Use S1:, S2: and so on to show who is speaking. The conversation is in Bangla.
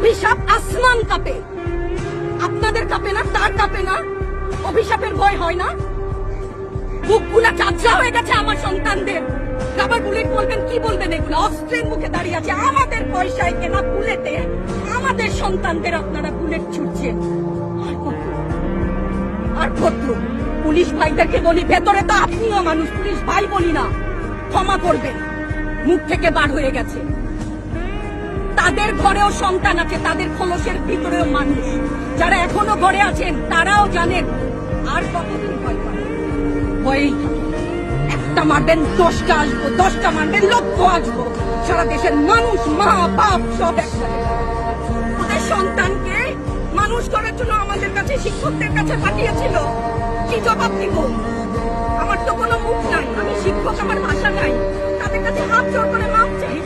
S1: অভিশাপ আসমান কাঁপে, আপনাদের কাঁপে না? তার কাঁপে না? অভিশাপের ভয় হয় না? বুকগুলা চাচা হয়ে গেছে আমার সন্তানদের। রাবার বুলেট বলবেন, কি বলবেন? এগুলো অস্ত্রের মুখে দাঁড়িয়ে আছে, আমাদের পয়সায় কেনা বুলেটে আমাদের সন্তানদের আপনারা বুলেট ছুটছেন। আর কত? পুলিশ ভাইদেরকে বলি, ভেতরে তো আপনিও মানুষ, পুলিশ ভাই বলি না, ক্ষমা করবেন, মুখ থেকে বার হয়ে গেছে। তাদের ঘরেও সন্তান আছে, তাদের খোলসের ভিতরেও মানুষ। যারা এখনো ঘরে আছেন তারাও জানেন আর কতদিন ভয় পাবেন। ভয়েই একটা মারবেন 10টা আসবো, 10টা মারবেন লক্ষ আসবো। সারা দেশের মানুষ, মা বাপ সব একসাথে। ওদের সন্তানকে মানুষ করার জন্য আমাদের কাছে, শিক্ষকদের কাছে পাঠিয়েছিল। কি জবাব দিব? আমার তো কোনো মুখ নাই, আমি শিক্ষক, আমার ভাষা নাই। তাদের কাছে হাত জোর করে মাপ চাই।